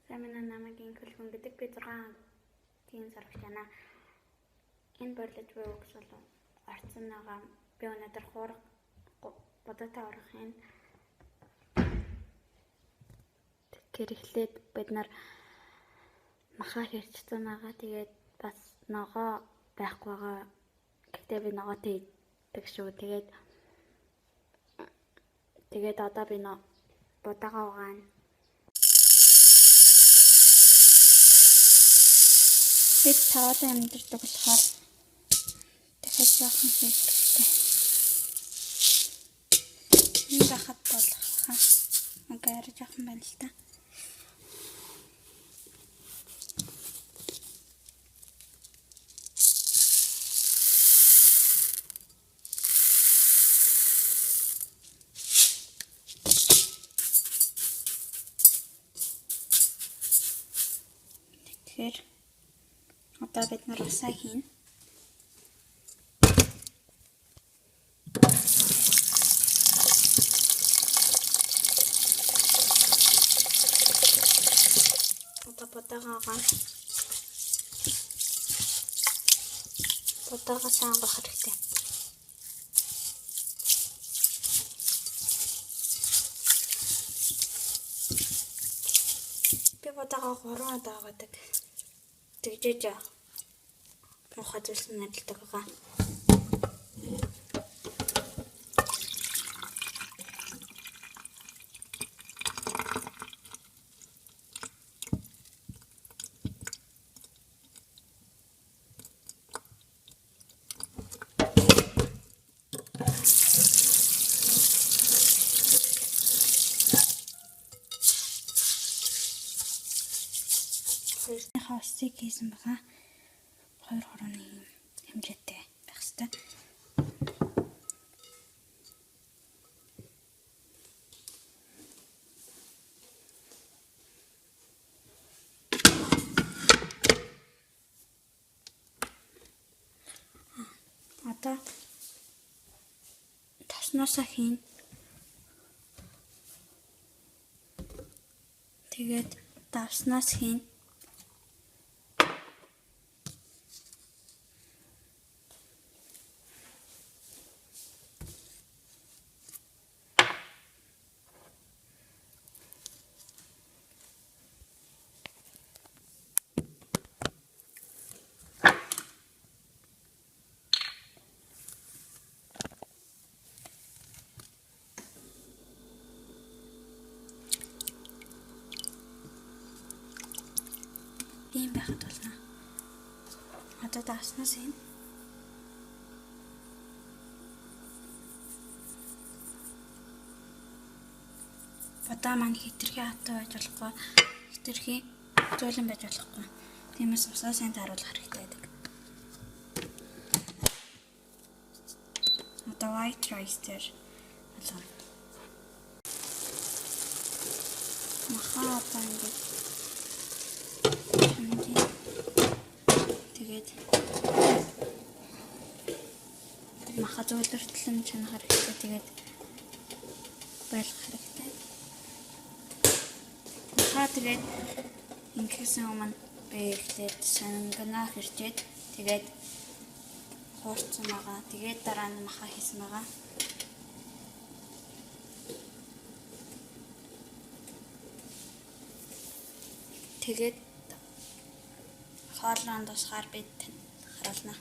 Сайн минь намайг инхэлхэн гэдэг би 6-гийн сурагч байна. Энэ борлож буй үгс бол орцсон байгаа. Би өнөөдөр бодоотой орохын тэгэхээр эхлээд бид нар махаа хэрчсэн байгаа. Тэгээд бас ногоо байхгүй байгаа. Гэхдээ би ногоотой иддэг шүү. Тэгээд одоо би будаага угаана. Би цаавал амьдэрдэг болохоор дахиад жоохон хийх хэрэгтэй. Энэ бахад болох хаа. Магаар жоохон байна л та. Тэгэхээр одоо бид нар усаа хийнэ. Одоо будаага сайн гоох хэрэгтэй. Би будаага 3 удаа угаадаг. Тэгжээж муухай зүйлс нэрлдэг байгаа. Хавсыг хийсэн байгаа. 2.1 хэмжээтэй байх ёстой. Одоо таснаасаа хийн. Тэгээд давснаас хийн. Ийм байхад болно. Одоо давснаас хийн. Бодоо маань хитрхи хатуу байж болохгүй. Хитрхи зөөлөн байж болохгүй. Тиймээс усаа сайн тааруулах хэрэгтэй байдаг. Одоо white rice дээр болгоно. Махаа одоо ингэж тэгээд махаа зөөлөртлөн чанахаар хэрэгтэй. Тэгээд байлгах хэрэгтэй. Махаа тэгээд ингэсэн өмнө би ихлээд сангана хэрчээд тэгээд хуурцсан байгаа. Тэгээд дараа нь махаа хийсэн байгаа. Тэгээд хоолрон тусгаар бид харуулна.